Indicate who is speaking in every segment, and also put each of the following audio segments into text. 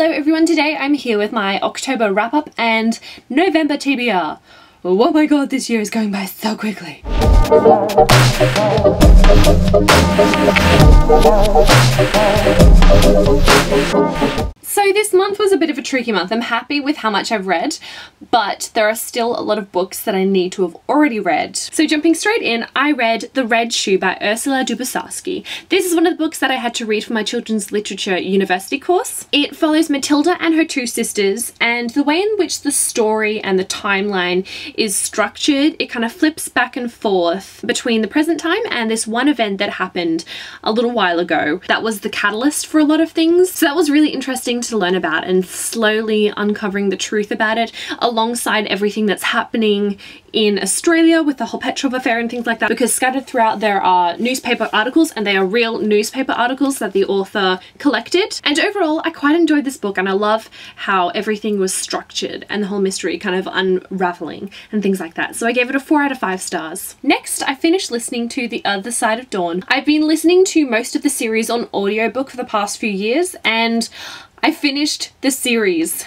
Speaker 1: Hello everyone, today I'm here with my October wrap-up and November TBR. Oh my god, this year is going by so quickly. So this month was a bit of a tricky month. I'm happy with how much I've read, but there are still a lot of books that I need to have already read. So jumping straight in, I read The Red Shoe by Ursula Dubosarsky. This is one of the books that I had to read for my children's literature university course. It follows Matilda and her two sisters, and the way in which the story and the timeline is structured, it kind of flips back and forth between the present time and this one event that happened a little while ago that was the catalyst for a lot of things. So that was really interesting to learn about and slowly uncovering the truth about it alongside everything that's happening in Australia with the whole Petrov affair and things like that, because scattered throughout there are newspaper articles, and they are real newspaper articles that the author collected. And overall I quite enjoyed this book, and I love how everything was structured and the whole mystery kind of unraveling and things like that. So I gave it a 4 out of 5 stars. Next, I finished listening to The Other Side of Dawn. I've been listening to most of the series on audiobook for the past few years, and I finished the series.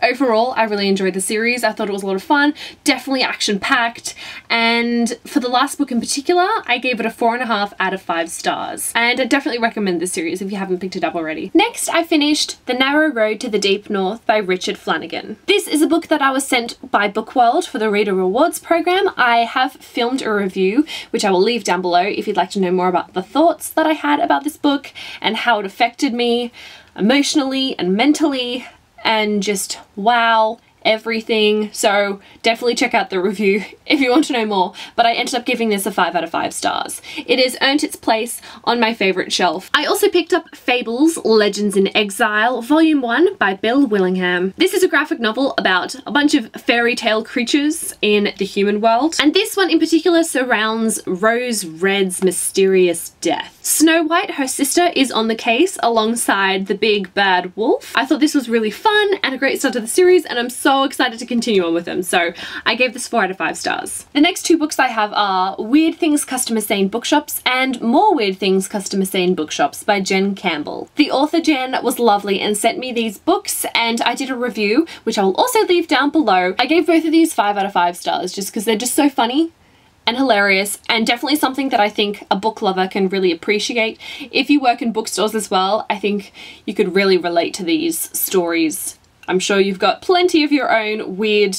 Speaker 1: Overall, I really enjoyed the series. I thought it was a lot of fun, definitely action-packed, and for the last book in particular, I gave it a 4.5 out of 5 stars. And I definitely recommend this series if you haven't picked it up already. Next, I finished The Narrow Road to the Deep North by Richard Flanagan. This is a book that I was sent by Bookworld for the Reader Rewards program. I have filmed a review, which I will leave down below if you'd like to know more about the thoughts that I had about this book and how it affected me emotionally and mentally, and just wow, everything. So definitely check out the review if you want to know more, but I ended up giving this a 5 out of 5 stars. It has earned its place on my favourite shelf. I also picked up Fables, Legends in Exile, Volume 1 by Bill Willingham. This is a graphic novel about a bunch of fairy tale creatures in the human world, and this one in particular surrounds Rose Red's mysterious death. Snow White, her sister, is on the case alongside the big bad wolf. I thought this was really fun and a great start to the series, and I'm so excited to continue on with them, so I gave this 4 out of 5 stars. The next two books I have are Weird Things Customer Say in Bookshops and More Weird Things Customer Say in Bookshops by Jen Campbell. The author Jen was lovely and sent me these books, and I did a review, which I will also leave down below. I gave both of these 5 out of 5 stars just because they're just so funny and hilarious, and definitely something that I think a book lover can really appreciate. If you work in bookstores as well, I think you could really relate to these stories. I'm sure you've got plenty of your own weird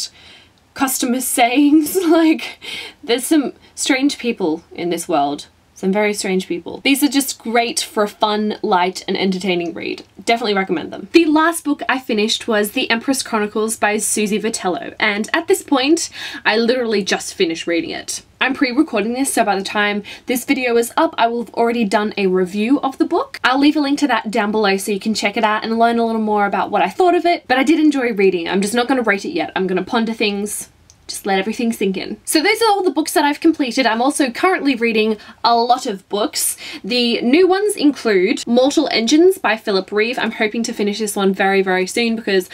Speaker 1: customer sayings. Like, there's some strange people in this world. Some very strange people. These are just great for a fun, light, and entertaining read. Definitely recommend them. The last book I finished was The Empress Chronicles by Suzy Vitello, and at this point, I literally just finished reading it. I'm pre-recording this, so by the time this video is up, I will have already done a review of the book. I'll leave a link to that down below so you can check it out and learn a little more about what I thought of it, but I did enjoy reading. I'm just not going to rate it yet. I'm going to ponder things, just let everything sink in. So those are all the books that I've completed. I'm also currently reading a lot of books. The new ones include Mortal Engines by Philip Reeve. I'm hoping to finish this one very, very soon because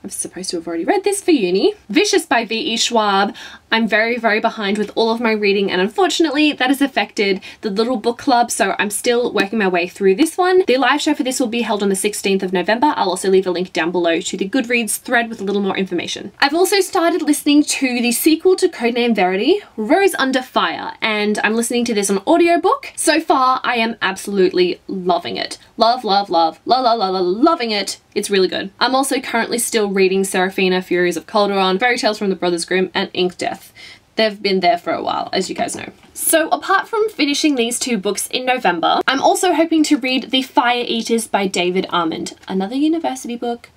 Speaker 1: I'm supposed to have already read this for uni. Vicious by V.E. Schwab. I'm very, very behind with all of my reading, and unfortunately that has affected the little book club, so I'm still working my way through this one. The live show for this will be held on the 16th of November. I'll also leave a link down below to the Goodreads thread with a little more information. I've also started listening to the sequel to Codename Verity, Rose Under Fire, and I'm listening to this on audiobook. So far, I am absolutely loving it. Loving it. It's really good. I'm also currently still reading Seraphina, Furies of Calderon, Fairy Tales from the Brothers Grimm, and Inkdeath. They've been there for a while, as you guys know. So apart from finishing these two books in November, I'm also hoping to read The Fire Eaters by David Almond. Another university book.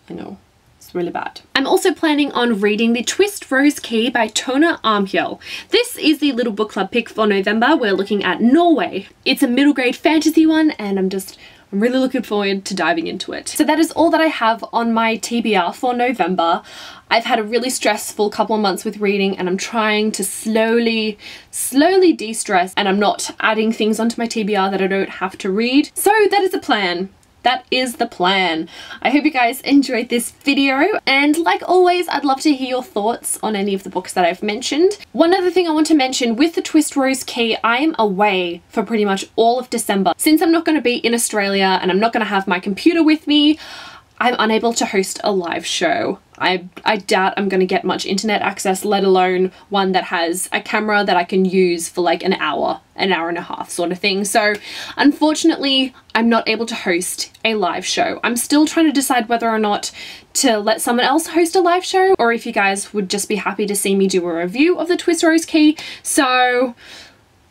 Speaker 1: I know, it's really bad. I'm also planning on reading The Twistrose Key by Tona Almhjell. This is the little book club pick for November. We're looking at Norway. It's a middle grade fantasy one, and I'm really looking forward to diving into it. So that is all that I have on my TBR for November. I've had a really stressful couple of months with reading, and I'm trying to slowly de-stress, and I'm not adding things onto my TBR that I don't have to read. So that is the plan. That is the plan. I hope you guys enjoyed this video, and like always, I'd love to hear your thoughts on any of the books that I've mentioned. One other thing I want to mention, with the Twistrose key, I am away for pretty much all of December. Since I'm not going to be in Australia and I'm not going to have my computer with me, I'm unable to host a live show. I doubt I'm going to get much internet access, let alone one that has a camera that I can use for like an hour and a half sort of thing. So unfortunately, I'm not able to host a live show. I'm still trying to decide whether or not to let someone else host a live show, or if you guys would just be happy to see me do a review of the Twistrose key. So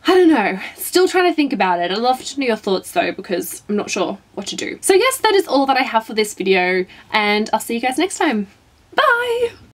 Speaker 1: I don't know, still trying to think about it. I'd love to know your thoughts though, because I'm not sure what to do. So yes, that is all that I have for this video, and I'll see you guys next time. Bye!